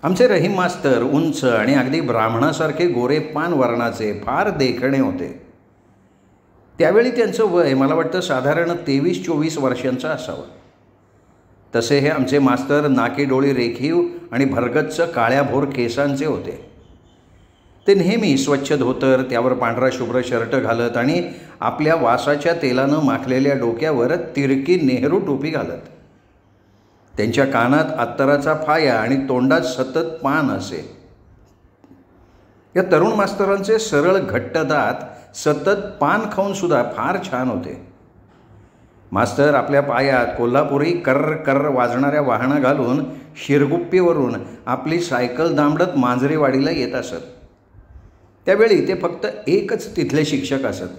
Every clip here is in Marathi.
आमचे रहीम मास्तर उंच आणि अगदी ब्राह्मणासारखे गोरेपान वर्णाचे, फार देखणे होते. त्यावेळी त्यांचं वय मला वाटतं साधारण 23-24 वर्षांचं असावं. तसे हे आमचे मास्तर नाकेडोळी रेखीव आणि भरगच्च काळ्याभोर केसांचे होते. ते नेहमी स्वच्छ धोतर, त्यावर पांढरा शुभ्र शर्ट घालत आणि आपल्या वासाच्या तेलानं माखलेल्या डोक्यावर तिरकी नेहरू टोपी घालत. त्यांच्या कानात अत्तराचा फाया आणि तोंडात सतत पान असे. या तरुण मास्तरांचे सरळ घट्ट दात सतत पान खाऊनसुद्धा फार छान होते. मास्तर आपल्या पायात कोल्हापुरी कर्र कर्र वाजणाऱ्या वाहनं घालून शिरगुप्पीवरून आपली सायकल दांबडत मांजरेवाडीला येत असत. त्यावेळी ते फक्त एकच तिथले शिक्षक असत.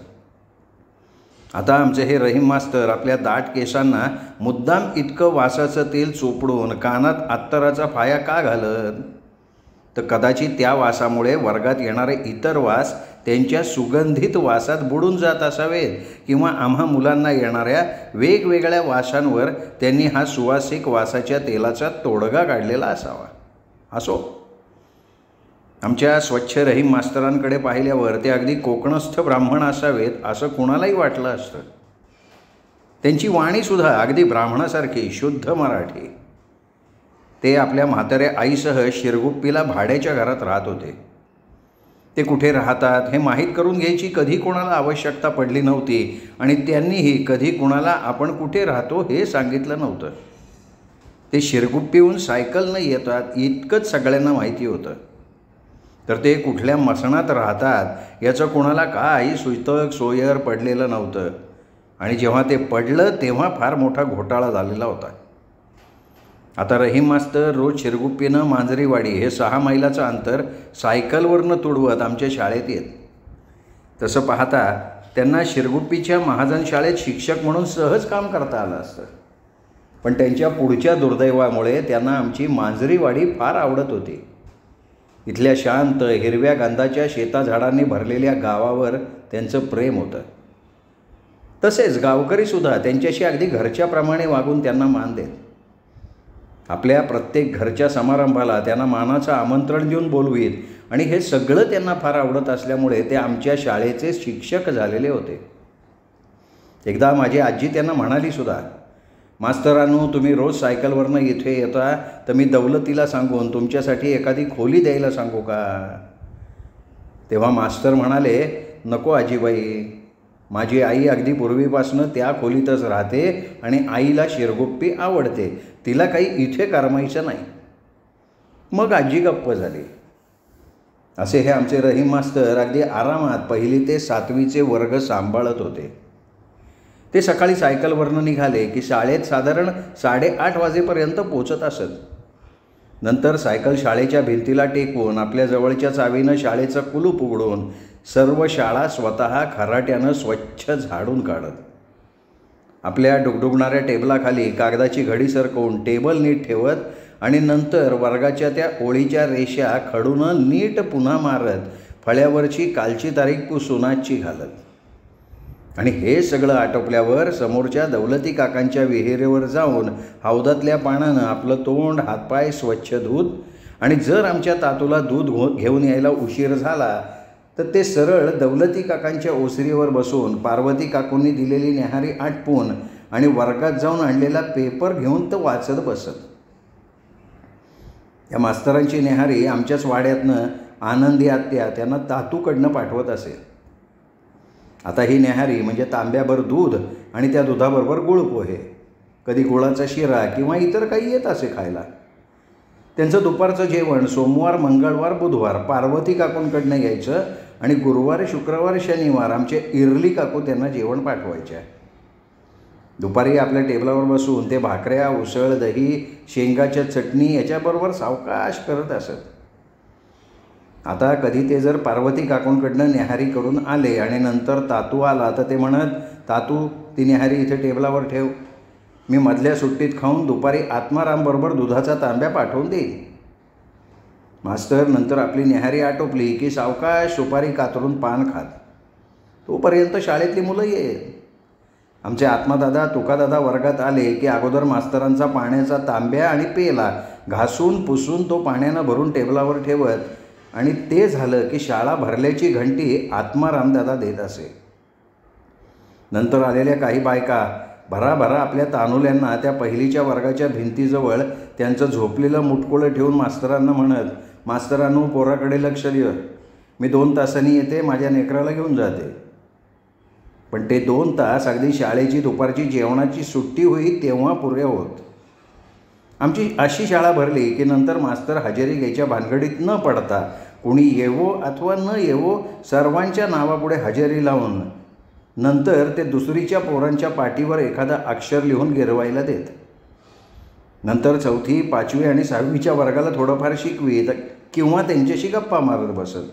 आता आमचे हे रहीम मास्तर आपल्या दाट केसांना मुद्दाम इतकं वासाचं तेल चोपडून कानात अत्तराचा फाया का घालत? तर कदाचित त्या वासामुळे वर्गात येणारे इतर वास त्यांच्या सुगंधित वासात बुडून जात असावेत, किंवा आम्हा मुलांना येणाऱ्या वेगवेगळ्या वासांवर त्यांनी हा सुवासिक वासाच्या तेलाचा तोडगा काढलेला असावा. असो, आमच्या स्वच्छ रहीम मास्तरांकडे पाहिल्यावर ते अगदी कोकणस्थ ब्राह्मण असावेत असं कुणालाही वाटलं असतं. त्यांची वाणीसुद्धा अगदी ब्राह्मणासारखी शुद्ध मराठी. ते आपल्या म्हाताऱ्या आईसह शिरगुप्पीला भाड्याच्या घरात राहत होते. ते कुठे राहतात हे माहीत करून घ्यायची कधी कोणाला आवश्यकता पडली नव्हती आणि त्यांनीही कधी कुणाला आपण कुठे राहतो हे सांगितलं नव्हतं. ते शिरगुप्पीहून सायकलनं येतात इतकंच सगळ्यांना माहिती होतं. तर ते कुठल्या मसणात राहतात याचं कोणाला काही सुतक सोयर पडलेलं नव्हतं. आणि जेव्हा ते पडलं तेव्हा फार मोठा घोटाळा झालेला होता. आता रहीम मास्तर रोज शिरगुप्पीनं मांजरीवाडी हे 6 मैलाचं अंतर सायकलवरनं तुडवत आमच्या शाळेत येत. तसं पाहता त्यांना शिरगुप्पीच्या महाजन शाळेत शिक्षक म्हणून सहज काम करता आलं असतं. पण त्यांच्या पुढच्या दुर्दैवामुळे त्यांना आमची मांजरीवाडी फार आवडत होती. इथल्या शांत हिरव्या गंधाच्या शेताझाडांनी भरलेल्या गावावर त्यांचं प्रेम होतं. तसेच गावकरीसुद्धा त्यांच्याशी अगदी घरच्याप्रमाणे वागून त्यांना मान देत. आपल्या प्रत्येक घरच्या समारंभाला त्यांना मानाचं आमंत्रण देऊन बोलवीत आणि हे सगळं त्यांना फार आवडत असल्यामुळे ते आमच्या शाळेचे शिक्षक झालेले होते. एकदा माझी आजी त्यांना म्हणालीसुद्धा, मास्तरांनो, तुम्ही रोज सायकलवरनं इथे येता तर मी दौलतीला सांगून तुमच्यासाठी एखादी खोली द्यायला सांगू का? तेव्हा मास्तर म्हणाले, नको आजीबाई, माझी आई अगदी पूर्वीपासून त्या खोलीतच राहते आणि आईला शिरगुप्पी आवडते, तिला काही इथे करमायचं नाही. मग आजी गप्प झाली. असे हे आमचे रहीम मास्तर अगदी आरामात 1ली ते 7वीचे वर्ग सांभाळत होते. ते सकाळी सायकलवरनं निघाले की शाळेत साधारण 8:30 वाजेपर्यंत पोचत असत. नंतर सायकल शाळेच्या भिंतीला टेकवून आपल्या जवळच्या चावीनं शाळेचं कुलूप उघडून सर्व शाळा स्वतः खराट्यानं स्वच्छ झाडून काढत. आपल्या डुगडुगणाऱ्या टेबलाखाली कागदाची घडी सरकवून टेबल नीट ठेवत आणि नंतर वर्गाच्या त्या ओळीच्या रेषा खडूनं नीट पुन्हा मारत फळ्यावरची कालची तारीख पुसून आजची घालत. आणि हे सगळं आटोपल्यावर समोरच्या दौलती काकांच्या विहिरीवर जाऊन हौदातल्या पाण्यानं आपलं तोंड हातपाय स्वच्छ धूत आणि जर आमच्या तातूला दूध घेऊन यायला उशीर झाला तर ते सरळ दौलती काकांच्या ओसरीवर बसून पार्वती काकूंनी दिलेली न्याहारी आटपून आणि वर्गात जाऊन आणलेला पेपर घेऊन तर वाचत बसत. या मास्तरांची न्याहारी आमच्याच वाड्यातनं आनंदी आत्या त्यांना तातूकडनं पाठवत असेल. आता ही न्याहारी म्हणजे तांब्याभर दूध आणि त्या दुधाबरोबर गुळ पोहे, कधी गुळाचा शिरा किंवा इतर काही येत असे खायला. त्यांचं दुपारचं जेवण सोमवार, मंगळवार, बुधवार पार्वती काकूंकडनं यायचं आणि गुरुवार, शुक्रवार, शनिवार आमचे इरली काकू त्यांना जेवण पाठवायच्या. दुपारी आपल्या टेबलावर बसून ते भाकऱ्या, उसळ, दही, शेंगाच्या चटणी याच्याबरोबर सावकाश करत असत. आता कधी ते जर पार्वती काकूंकडनं न्याहारी करून आले आणि नंतर तातू आला तर ते म्हणत, तातू ती न्याहारी इथे टेबलावर ठेव, मी मधल्या सुट्टीत खाऊन दुपारी आत्मारामबरोबर दुधाचा तांब्या पाठवून देईन. मास्तर नंतर आपली न्याहारी आटोपली की सावकाश सुपारी कातरून पान खात. तोपर्यंत शाळेतली मुलं येत. आमचे आत्मादादा, तुकादादा वर्गात आले की अगोदर मास्तरांचा पाण्याचा तांब्या आणि पेला घासून पुसून तो पाण्यानं भरून टेबलावर ठेवत आणि ते झालं की शाळा भरल्याची घंटी आत्मारामदादा देत असे. नंतर आलेल्या काही बायका भराभरा आपल्या तानुल्यांना त्या पहिलीच्या वर्गाच्या भिंतीजवळ त्यांचं झोपलेलं मुटकुळं ठेवून मास्तरांना म्हणत, मास्तरांनो पोराकडे लक्ष द्या, मी 2 तासांनी येते, माझ्या नेकराला घेऊन जाते. पण ते 2 तास अगदी शाळेची दुपारची जेवणाची सुट्टी होई तेव्हा पुरे होत. आमची अशी शाळा भरली की नंतर मास्तर हजेरी घ्यायच्या भानगडीत न पडता कोणी येवो अथवा न येवो सर्वांच्या नावापुढे हजेरी लावून नंतर ते दुसरीच्या पोरांच्या पाठीवर एखादा अक्षर लिहून गिरवायला देत. नंतर 4थी 5वी आणि 6वीच्या वर्गाला थोडंफार शिकवीत किंवा त्यांच्याशी गप्पा मारत बसत.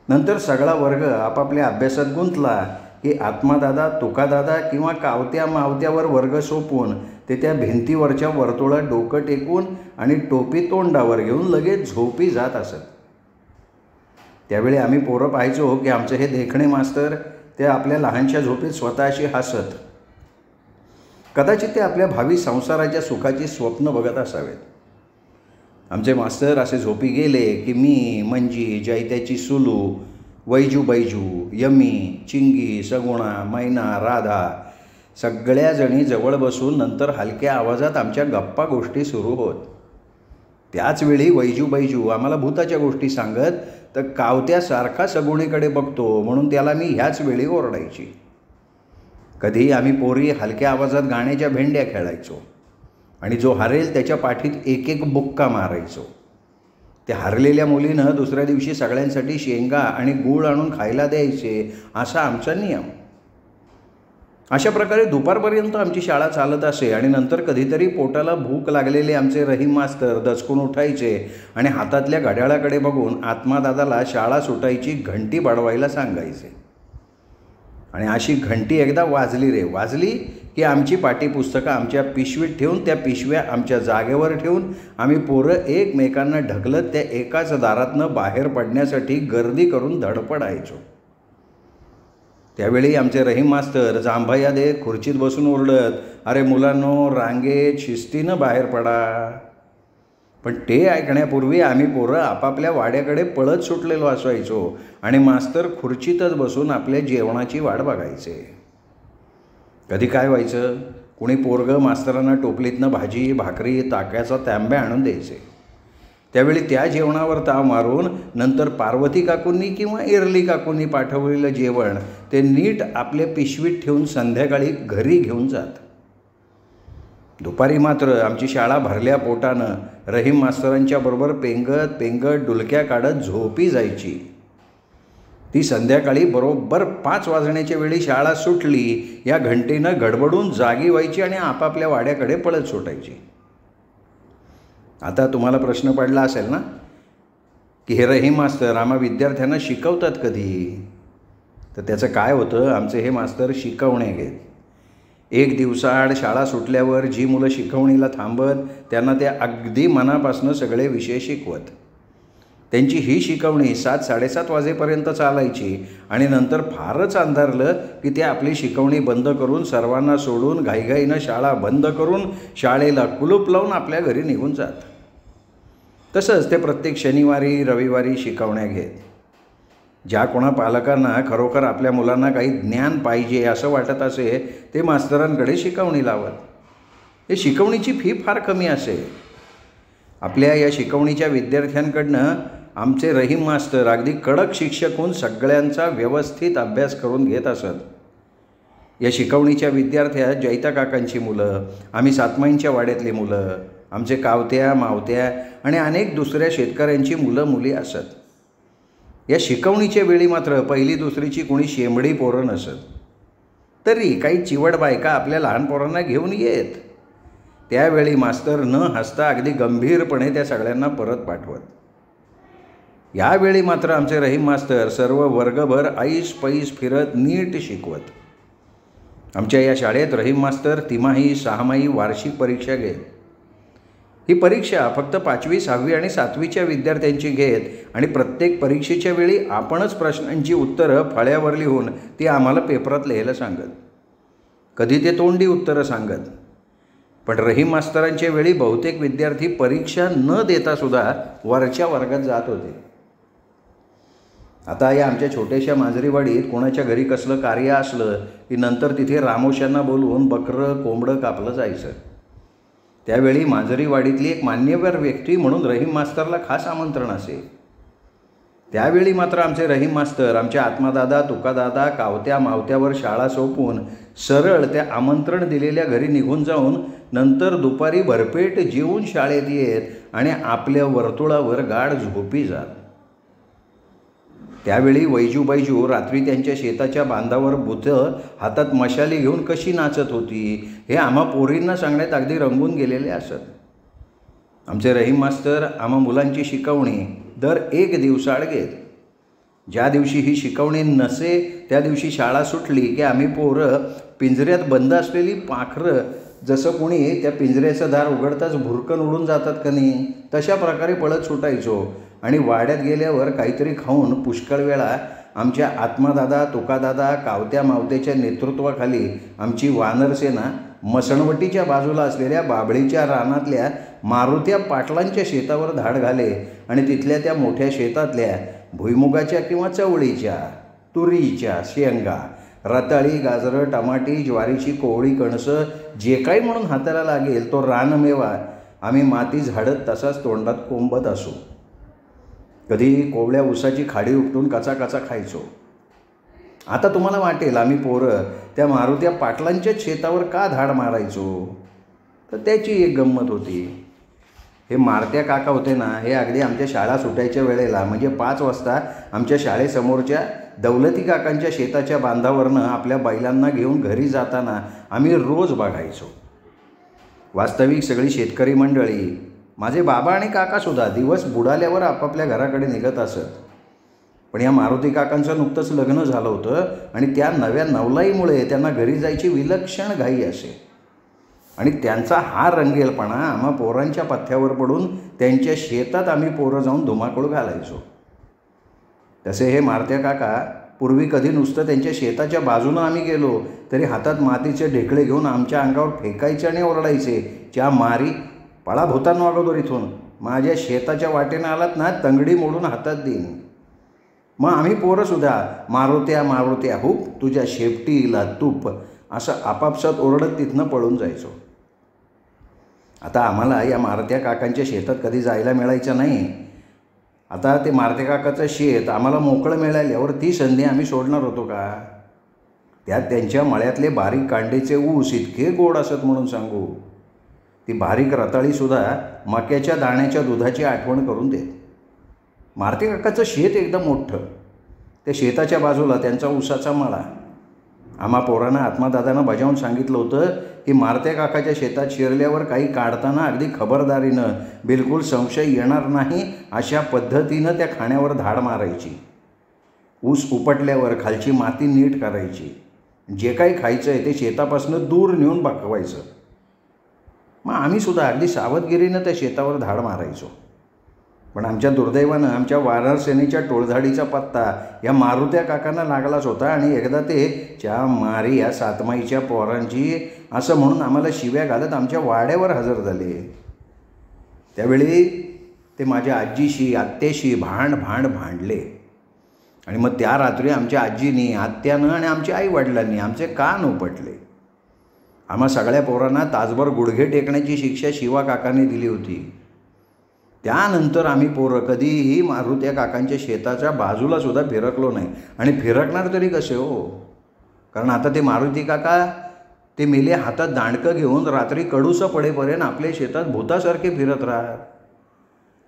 नंतर सगळा वर्ग आपापल्या अभ्यासात गुंतला की आत्मादादा, तुकादादा किंवा कावत्या मावत्यावर वर्ग सोपवून ते त्या भिंतीवरच्या वर्तुळात डोकं टेकून आणि टोपी तोंडावर घेऊन लगेच झोपी जात असत. त्यावेळी आम्ही पोरं पाहायचो की आमचे हे देखणे मास्तर ते आपल्या लहानशा झोपेत स्वतःशी हसत. कदाचित ते आपल्या भावी संसाराच्या सुखाची स्वप्न बघत असावेत. आमचे मास्तर असे झोपी गेले की मी, मंजी, जैत्याची सुलू, वैजू बैजू, यमी, चिंगी, सगुणा, मैना, राधा सगळ्याजणी जवळ बसून नंतर हलक्या आवाजात आमच्या गप्पा गोष्टी सुरू होत. त्याचवेळी वैजू बैजू आम्हाला भूताच्या गोष्टी सांगत तर कावत्यासारखा सगुणीकडे बघतो म्हणून त्याला मी ह्याच वेळी ओरडायची. कधी आम्ही पोरी हलक्या आवाजात गाण्याच्या भेंड्या खेळायचो आणि जो हरेल त्याच्या पाठीत एक एक बुक्का मारायचो. त्या हरलेल्या मुलीनं दुसऱ्या दिवशी सगळ्यांसाठी शेंगा आणि गूळ आणून खायला द्यायचे असा आमचा नियम. अशा प्रकारे दुपारपर्यंत आमची शाळा चालत असे आणि नंतर कधीतरी पोटाला भूक लागलेले आमचे रहीम मास्तर दचकून उठायचे आणि हातातल्या घड्याळाकडे बघून आत्मादादाला शाळा सुटायची घंटी बडवायला सांगायचे. आणि अशी घंटी एकदा वाजली की आमची पाठ्यपुस्तकं आमच्या पिशवीत ठेवून त्या पिशव्या आमच्या जागेवर ठेवून आम्ही पोरं एकमेकांना ढकलत त्या एकाच दारातनं बाहेर पडण्यासाठी गर्दी करून धडपडायचो. त्यावेळी आमचे रहीम मास्तर जांभया देत खुर्चीत बसून ओरडत, अरे मुलांनो रांगेत शिस्तीनं बाहेर पडा. पण ते ऐकण्यापूर्वी आम्ही पोरं आपापल्या वाड्याकडे पळत सुटलेलो असायचो आणि मास्तर खुर्चीतच बसून आपल्या जेवणाची वाट बघायचे. कधी काय व्हायचं, कुणी पोरगं मास्तरांना टोपलीतनं भाजी भाकरी ताक्याचा तांब्या आणून द्यायचे. त्यावेळी त्या जेवणावर ताव मारून नंतर पार्वती काकूंनी किंवा एरली काकूंनी पाठवलेलं जेवण ते नीट आपल्या पिशवीत ठेवून संध्याकाळी घरी घेऊन जात. दुपारी मात्र आमची शाळा भरल्या पोटानं रहीम मास्तरांच्या बरोबर पेंगत डुलक्या काढत झोपी जायची. ती संध्याकाळी बरोबर 5 वाजण्याच्या वेळी शाळा सुटली या घंटेनं गडबडून जागी व्हायची आणि आपापल्या वाड्याकडे पळत सुटायची. आता तुम्हाला प्रश्न पडला असेल ना की हे रहीम मास्तर आम्हा विद्यार्थ्यांना शिकवतात कधी? तर त्याचं काय होतं, आमचे हे मास्तर शिकवणे घेत. एक दिवसाआड शाळा सुटल्यावर जी मुलं शिकवणीला थांबत त्यांना त्या अगदी मनापासून सगळे विषय शिकवत. त्यांची ही शिकवणी 7-7:30 वाजेपर्यंत चालायची आणि नंतर फारच अंधारलं की ते आपली शिकवणी बंद करून सर्वांना सोडून घाईघाईनं शाळा बंद करून शाळेला कुलूप लावून आपल्या घरी निघून जात. तसंच ते प्रत्येक शनिवारी रविवारी शिकवण्या घेत. ज्या कोणा पालकांना खरोखर आपल्या मुलांना काही ज्ञान पाहिजे असं वाटत असे ते मास्तरांकडे शिकवणी लावत. हे शिकवणीची फी फार कमी असे. आपल्या या शिकवणीच्या विद्यार्थ्यांकडनं आमचे रहीम मास्तर अगदी कडक शिक्षक होऊन सगळ्यांचा व्यवस्थित अभ्यास करून घेत असत. या शिकवणीच्या विद्यार्थ्यात जैता काकांची मुलं, आम्ही सातमाईंच्या वाड्यातली मुलं, आमचे कावत्या मावत्या आणि अनेक दुसऱ्या शेतकऱ्यांची मुलं मुली असत. या शिकवणीच्या वेळी मात्र पहिली दुसरीची कोणी शेंबडी पोरं नसत. तरी काही चिवड बायका आपल्या लहान पोरांना घेऊन येत. त्यावेळी मास्तर न हसता अगदी गंभीरपणे त्या सगळ्यांना परत पाठवत. यावेळी मात्र आमचे रहीम मास्तर सर्व वर्गभर ऐस पैस फिरत नीट शिकवत. आमच्या या शाळेत रहीम मास्तर तिमाही 6माही वार्षिक परीक्षा घेत. ही परीक्षा फक्त 5वी 6वी आणि 7वीच्या विद्यार्थ्यांची घेत आणि प्रत्येक परीक्षेच्या वेळी आपणच प्रश्नांची उत्तरं फळ्यावर लिहून ती आम्हाला पेपरात लिहायला सांगत. कधी ते तोंडी उत्तरं सांगत. पण रहीम मास्तरांच्या वेळी बहुतेक विद्यार्थी परीक्षा न देता सुद्धा वरच्या वर्गात जात होते. आता या आमच्या छोट्याशा मांजरीवाडीत कोणाच्या घरी कसलं कार्य असलं की नंतर तिथे रामोशांना बोलवून बकरं कोंबडं कापलं जायचं. त्यावेळी मांजरीवाडीतली एक मान्यवर व्यक्ती म्हणून रहीम मास्तरला खास आमंत्रण असे. त्यावेळी मात्र आमचे रहीम मास्तर आमच्या आत्मादादा तुकादादा कावत्या मावत्यावर शाळा सोपून सरळ त्या आमंत्रण दिलेल्या घरी निघून जाऊन नंतर दुपारी भरपेट जेवून शाळेत येत आणि आपल्या वर्तुळावर गाढ झोपी जात. त्यावेळी वैजू रात्री त्यांच्या शेताच्या बांधावर बुथं हातात मशाली घेऊन कशी नाचत होती हे आम्हा पोरींना सांगण्यात अगदी रंगून गेलेले असत. आमचे रहीम मास्तर आम्हा मुलांची शिकवणी दर एक दिवसाआड घेत. ज्या दिवशी ही शिकवणी नसे त्या दिवशी शाळा सुटली की आम्ही पोरं पिंजऱ्यात बंद असलेली पाखरं जसं कोणी त्या पिंजऱ्याचं दार उघडताच भुरकन उडून जातात का नाही तशा प्रकारे पळत सुटायचो आणि वाड्यात गेल्यावर काहीतरी खाऊन पुष्कळ वेळा आमच्या आत्मादादा तुकादादा कावत्या मावत्याच्या नेतृत्वाखाली आमची वानरसेना मसणवटीच्या बाजूला असलेल्या बाभळीच्या रानातल्या मारुत्या पाटलांच्या शेतावर धाड घाले आणि तिथल्या त्या मोठ्या शेतातल्या भुईमुगाच्या किंवा चवळीच्या तुरीच्या शेंगा रताळी गाजरं टमाटी ज्वारीची कोवळी कणसं जे काही म्हणून हाताला लागेल तो रानमेवा आम्ही माती झाडत तसाच तोंडात कोंबत असू. कधी कोवळ्या ऊसाची खाडी उपटून कचा खायचो. आता तुम्हाला वाटेल आम्ही पोरं त्या मारुत्या पाटलांच्याच शेतावर का धाड मारायचो तर त्याची एक गंमत होती. हे मारत्या काका होते ना हे अगदी आमच्या शाळा सुटायच्या वेळेला म्हणजे 5 वाजता आमच्या शाळेसमोरच्या दौलती काकांच्या शेताच्या बांधावरनं आपल्या बैलांना घेऊन घरी जाताना आम्ही रोज बघायचो. वास्तविक सगळी शेतकरी मंडळी माझे बाबा आणि काकासुद्धा दिवस बुडाल्यावर आपापल्या घराकडे निघत असत. पण या मारुती काकांचं नुकतंच लग्न झालं होतं आणि त्या नव्या नवलाईमुळे त्यांना घरी जायची विलक्षण घाई असे आणि त्यांचा हा रंगेलपणा आम्हा पोरांच्या पथ्यावर पडून त्यांच्या शेतात आम्ही पोरं जाऊन धुमाकूळ घालायचो. तसे हे मारत्या काका पूर्वी कधी नुसतं त्यांच्या शेताच्या बाजूनं आम्ही गेलो तरी हातात मातीचे ढेकळे घेऊन आमच्या अंगावर फेकायचे आणि ओरडायचे, च्या मारी पळा भूतांनो अगोदर इथून, माझ्या शेताच्या वाटेनं आलात ना तंगडी मोडून हातात देईन. मग आम्ही पोरंसुद्धा मारुत्या हुप तुझ्या शेपटीला तूप असं आपापसात ओरडत तिथनं पळून जायचो. आता आम्हाला या मारुत्या काकांच्या शेतात कधी जायला मिळायचं नाही. आता ते मारुत्या काकाचं शेत आम्हाला मोकळं मिळाल्यावर ती संधी आम्ही सोडणार होतो का? त्यात त्यांच्या मळ्यातले बारीक कांडेचे ऊस इतके गोड असत म्हणून सांगू. ती बारीक रताळीसुद्धा मक्याच्या दाण्याच्या दुधाची आठवण करून देत. मारुत्या काकाचं शेत एकदम मोठं. त्या शेताच्या बाजूला त्यांचा ऊसाचा मळा. आम्हा पोरांना आत्मादादानं बजावून सांगितलं होतं की मारुत्या काकाच्या शेतात शिरल्यावर काही काढताना अगदी खबरदारीनं बिलकुल संशय येणार नाही अशा पद्धतीनं त्या खाण्यावर धाड मारायची. ऊस उपटल्यावर खालची माती नीट करायची. जे काही खायचं आहे ते शेतापासून दूर नेऊन बकवायचं. मग आम्हीसुद्धा अगदी सावधगिरीनं त्या शेतावर धाड मारायचो. पण आमच्या दुर्दैवानं आमच्या वानर सेनेच्या टोळधाडीचा पत्ता या मारुत्या काकांना लागलाच होता आणि एकदा ते च्या मारी या सातमाईच्या पोरांची असं म्हणून आम्हाला शिव्या घालत आमच्या वाड्यावर हजर झाले. त्यावेळी ते माझ्या आजीशी आत्याशी भांडले आणि मग त्या रात्री आमच्या आजीनी आत्यानं आणि आमच्या आईवडिलांनी आमचे कान उपटले. आम्हा सगळ्या पोरांना तासभर गुडघे टेकण्याची शिक्षा शिवा काकांनी दिली होती. त्यानंतर आम्ही पोरं कधीही मारुत्या काकांच्या शेताच्या बाजूलासुद्धा फिरकलो नाही आणि फिरकणार तरी कसे हो, कारण आता ते मारुती काका ते मेले हातात दांडकं घेऊन रात्री कडूसं पडेपर्यंत आपल्या शेतात भूतासारखे फिरत राहत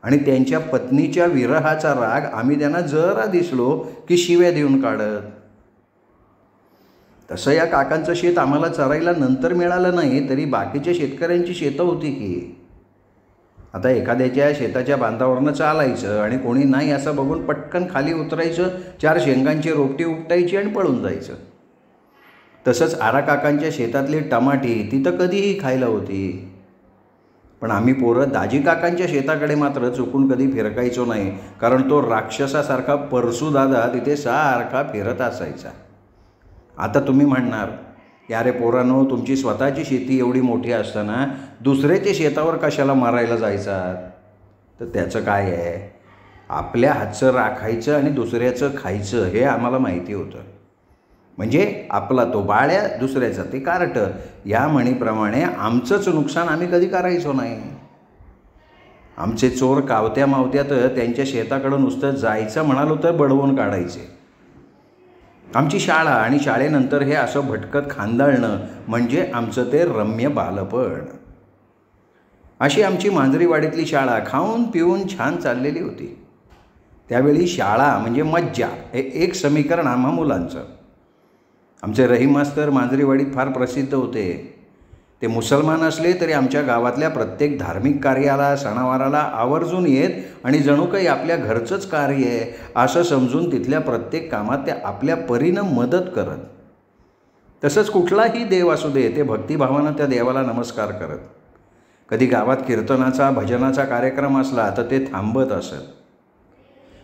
आणि त्यांच्या पत्नीच्या विरहाचा राग आम्ही त्यांना जरा दिसलो की शिव्या देऊन काढत. तसं या काकांचं शेत आम्हाला चरायला नंतर मिळालं नाही तरी बाकीच्या शेतकऱ्यांची शेतं होती की. आता एखाद्याच्या शेताच्या बांधावरनं चालायचं आणि कोणी नाही असं बघून पटकन खाली उतरायचं, 4 शेंगांची रोपटी उपटायची आणि पळून जायचं. तसंच आरा काकांच्या शेतातली टमाटी तिथं कधीही खायला होती. पण आम्ही पोरं दाजी काकांच्या शेताकडे मात्र चुकून कधी फिरकायचो नाही, कारण तो राक्षसासारखा परसूदादा तिथे सारखा फिरत असायचा. आता तुम्ही म्हणणार यारे पोरांनो, तुमची स्वतःची शेती एवढी मोठी असताना दुसऱ्याच्या शेतावर कशाला मारायला जायचा? तर त्याचं काय आहे, आपल्या हातचं राखायचं आणि दुसऱ्याचं खायचं हे आम्हाला माहिती होतं. म्हणजे आपला तो बाळ्या, दुसऱ्याचा ते कार्टं, या म्हणीप्रमाणे आमचंच नुकसान आम्ही कधी करायचो नाही. आमचे चोर कावत्या मावत्यात त्यांच्या शेताकडं नुसतं जायचं म्हणालो तर बडवून काढायचे. आमची शाळा आणि शाळेनंतर हे असं भटकत खांदाळणं म्हणजे आमचं ते रम्य बालपण. अशी आमची मांजरीवाडीतली शाळा खाऊन पिऊन छान चाललेली होती. त्यावेळी शाळा म्हणजे मज्जा हे एक समीकरण आम्हा मुलांचं. आमचे रहीम मास्तर मांजरीवाडीत फार प्रसिद्ध होते. ते मुसलमान असले तरी आमच्या गावातल्या प्रत्येक धार्मिक कार्याला, सणावाराला आवर्जून येत आणि जणू काही आपल्या घरचंच कार्य आहे असं समजून तिथल्या प्रत्येक कामात ते आपल्या परीनं मदत करत. तसंच कुठलाही देव असू दे, ते भक्तिभावानं त्या देवाला नमस्कार करत. कधी गावात कीर्तनाचा, भजनाचा कार्यक्रम असला तर ते थांबत असत.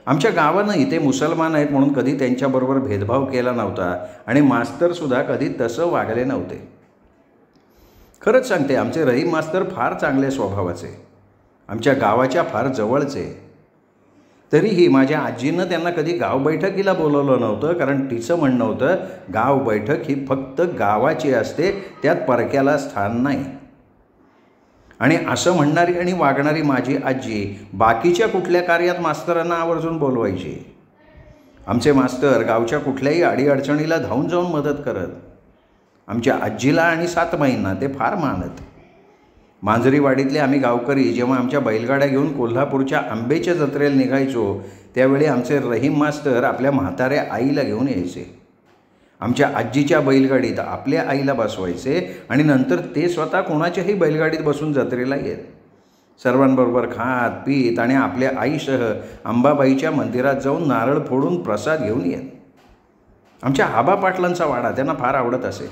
आमच्या गावानंही ते मुसलमान आहेत म्हणून कधी त्यांच्याबरोबर भेदभाव केला नव्हता आणि मास्तरसुद्धा कधी तसं वागले नव्हते. खरंच सांगते, आमचे रहीम मास्तर फार चांगले स्वभावाचे, आमच्या गावाच्या फार जवळचे. तरीही माझ्या आजीनं त्यांना कधी गाव बैठकीला बोलवलं नव्हतं, कारण तिचं म्हणणं होतं गाव बैठक ही फक्त गावाची असते, त्यात परक्याला स्थान नाही. आणि असं म्हणणारी आणि वागणारी माझी आजी बाकीच्या कुठल्या कार्यात मास्तरांना आवर्जून बोलवायची. आमचे मास्तर गावच्या कुठल्याही अडीअडचणीला धावून जाऊन मदत करत. आमच्या आजीला आणि सातमाईंना ते फार मानत. मांजरीवाडीतले आम्ही गावकरी जेव्हा आमच्या बैलगाड्या घेऊन कोल्हापूरच्या आंबेच्या जत्रेला निघायचो त्यावेळी आमचे रहीम मास्तर आपल्या म्हाताऱ्या आईला घेऊन यायचे. आमच्या आजीच्या बैलगाडीत आपल्या आईला बसवायचे आणि नंतर ते स्वतः कोणाच्याही बैलगाडीत बसून जत्रेला येत. सर्वांबरोबर खात पीत आणि आपल्या आईसह अंबाबाईच्या मंदिरात जाऊन नारळ फोडून प्रसाद घेऊन येत. आमच्या आबा पाटलांचा वाडा त्यांना फार आवडत असे.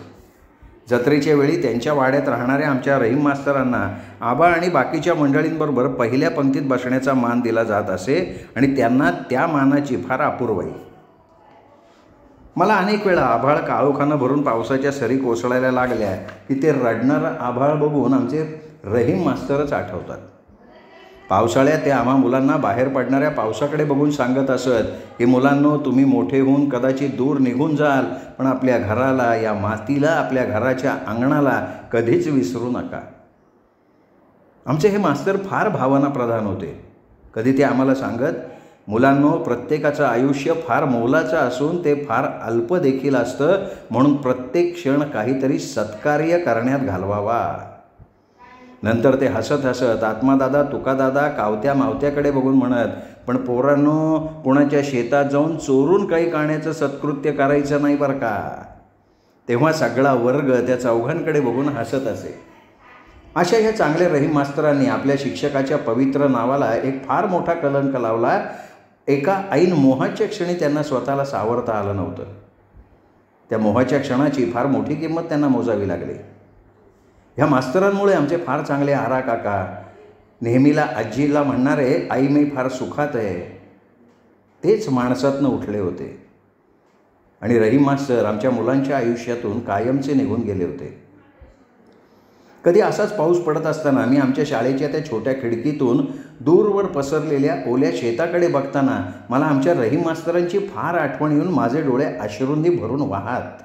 जत्रेच्या वेळी त्यांच्या वाड्यात राहणाऱ्या आमच्या रहीम मास्तरांना आबा आणि बाकीच्या मंडळींबरोबर पहिल्या पंक्तीत बसण्याचा मान दिला जात असे आणि त्यांना त्या मानाची फार अपूर्वाई. मला अनेक वेळा आभाळ काळोखानं भरून पावसाच्या सरी कोसळायला लागल्या की ते रडणारं आभाळ बघून आमचे रहीम मास्तरच आठवतात. पावसाळ्यात ते आम्हा मुलांना बाहेर पडणाऱ्या पावसाकडे बघून सांगत असत की मुलांनो, तुम्ही मोठे होऊन कदाचित दूर निघून जाल, पण आपल्या घराला, या मातीला, आपल्या घराच्या अंगणाला कधीच विसरू नका. आमचे हे मास्तर फार भावनाप्रधान होते. कधी ते आम्हाला सांगत, मुलांनो, प्रत्येकाचं आयुष्य फार मोलाचं असून ते फार अल्प देखील असतं, म्हणून प्रत्येक क्षण काहीतरी सत्कार्य करण्यात घालवावा. नंतर ते हसत हसत आत्मादादा, तुकादादा, कावत्या मावत्याकडे बघून म्हणत, पण पोरांनो, कुणाच्या शेतात जाऊन चोरून काही काण्याचं सत्कृत्य करायचं नाही बरं का. तेव्हा सगळा वर्ग त्या चौघांकडे बघून हसत असे. अशा ह्या चांगल्या रहीम मास्तरांनी आपल्या शिक्षकाच्या पवित्र नावाला एक फार मोठा कलंक लावला. एका ऐन मोहाच्या क्षणी त्यांना स्वतःला सावरता आलं नव्हतं. त्या मोहाच्या क्षणाची फार मोठी किंमत त्यांना मोजावी लागली. ह्या मास्तरांमुळे आमचे फार चांगले आरा काका नेहमीला आजीला म्हणणारे, आई मी फार सुखात आहे, तेच माणसातनं उठले होते. आणि रहीम मास्तर आमच्या मुलांच्या आयुष्यातून कायमचे निघून गेले होते. कधी असाच पाऊस पडत असताना मी आमच्या शाळेच्या त्या छोट्या खिडकीतून दूरवर पसरलेल्या ओल्या शेताकडे बघताना मला आमच्या रहीम मास्तरांची फार आठवण येऊन माझे डोळे अश्रूंनी भरून वाहत.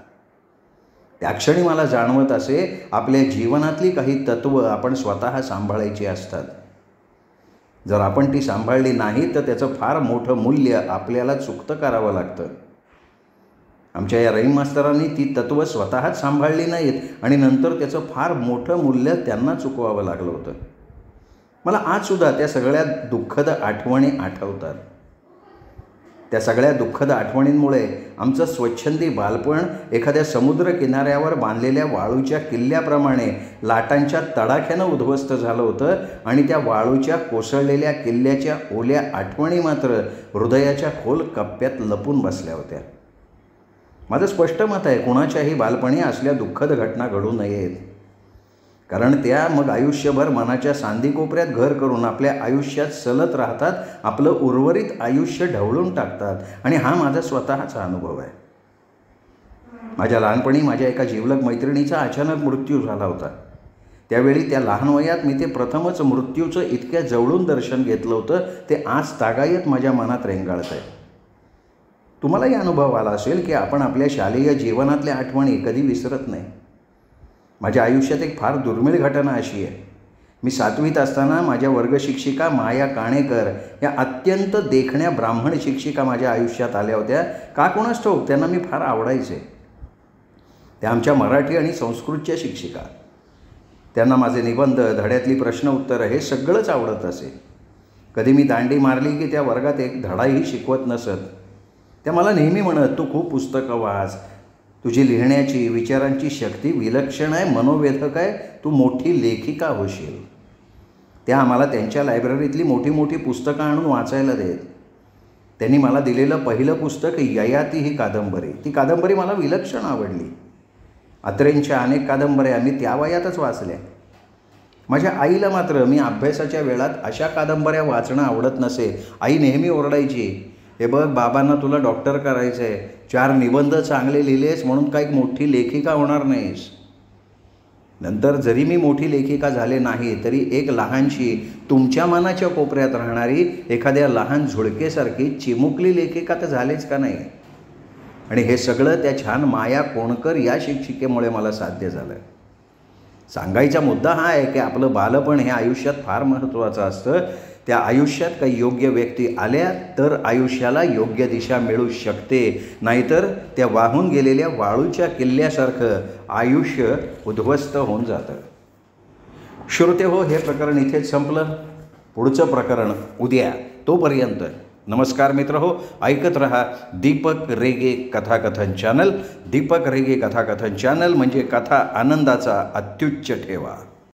त्या क्षणी मला जाणवत असे, आपल्या जीवनातली काही तत्त्व आपण स्वतः सांभाळायची असतात. जर आपण ती सांभाळली नाही तर त्याचं फार मोठं मूल्य आपल्याला चुकतं करावं लागतं. आमच्या या रहीम मास्तरांनी ती तत्त्व स्वतःच सांभाळली नाहीत आणि नंतर त्याचं फार मोठं मूल्य त्यांना चुकवावं लागलं होतं. मला आजसुद्धा त्या सगळ्या दुःखद आठवणी आठवतात. त्या सगळ्या दुःखद आठवणींमुळे आमचं स्वच्छंदी बालपण एखाद्या समुद्र किनाऱ्यावर बांधलेल्या वाळूच्या किल्ल्याप्रमाणे लाटांच्या तडाख्यानं उद्ध्वस्त झालं होतं आणि त्या वाळूच्या कोसळलेल्या किल्ल्याच्या ओल्या आठवणी मात्र हृदयाच्या खोल कप्प्यात लपून बसल्या होत्या. माझं स्पष्ट मत आहे, कुणाच्याही बालपणी असल्या दुःखद घटना घडू नयेत, कारण त्या मग आयुष्यभर मनाच्या सांधीकोपऱ्यात घर करून आपल्या आयुष्यात सलत राहतात, आपलं उर्वरित आयुष्य ढवळून टाकतात. आणि हा माझा स्वतःचा अनुभव आहे. माझ्या लहानपणी माझ्या एका जिवलग मैत्रिणीचा अचानक मृत्यू झाला होता. त्यावेळी त्या लहान वयात मी ते प्रथमच मृत्यूचं इतक्या जवळून दर्शन घेतलं होतं, ते आज तागायत माझ्या मनात रेंगाळत आहे. तुम्हालाही अनुभव आला असेल की आपण आपल्या शालेय जीवनातल्या आठवणी कधी विसरत नाही. माझ्या आयुष्यात एक फार दुर्मिळ घटना अशी आहे. मी 7वीत असताना माझ्या वर्गशिक्षिका माया काणेकर या अत्यंत देखण्या ब्राह्मण शिक्षिका माझ्या आयुष्यात आल्या होत्या. का कोणास ठाऊक, त्यांना मी फार आवडायचे. त्या आमच्या मराठी आणि संस्कृतच्या शिक्षिका. त्यांना माझे निबंध, धड्यातली प्रश्न उत्तरं हे सगळंच आवडत असे. कधी मी दांडी मारली की त्या वर्गात एक धडाही शिकवत नसत. त्या मला नेहमी म्हणत, तू खूप पुस्तकं वाच, तुझी लिहिण्याची विचारांची शक्ती विलक्षण आहे, मनोवेधक आहे, तू मोठी लेखिका होशील. त्या आम्हाला त्यांच्या लायब्ररीतली मोठी मोठी पुस्तकं आणून वाचायला देत. त्यांनी मला दिलेलं पहिलं पुस्तक ययाती ही कादंबरी. ती कादंबरी मला विलक्षण आवडली. अत्रेंच्या अनेक कादंबऱ्या मी त्या वयातच वाचल्या. माझ्या आईला मात्र मी अभ्यासाच्या वेळात अशा कादंबऱ्या वाचणं आवडत नसे. आई नेहमी ओरडायची, हे बघ बाबांना तुला डॉक्टर करायचं आहे, 4 निबंध चांगले लिहिलेस म्हणून काही मोठी लेखिका होणार नाहीस. नंतर जरी मी मोठी लेखिका झाले नाही तरी एक लहानशी तुमच्या मनाच्या कोपऱ्यात राहणारी एखाद्या लहान झुळकेसारखी चिमुकली लेखिका तर झालेच का नाही. आणि हे सगळं त्या छान माया कोणकर या शिक्षिकेमुळे मला साध्य झालं. सांगायचा मुद्दा हा आहे की आपलं बालपण हे आयुष्यात फार महत्त्वाचं असतं. त्या आयुष्यात काही योग्य व्यक्ती आल्या तर आयुष्याला योग्य दिशा मिळू शकते, नाहीतर त्या वाहून गेलेल्या वाळूच्या किल्ल्यासारखं आयुष्य उद्ध्वस्त होऊन जातं. श्रोते हो, हे प्रकरण इथेच संपलं. पुढचं प्रकरण उद्या. तोपर्यंत नमस्कार मित्र हो. ऐकत रहा दीपक रेगे कथाकथन चॅनल. दीपक रेगे कथाकथन चॅनल म्हणजे कथा आनंदाचा अत्युच्च ठेवा.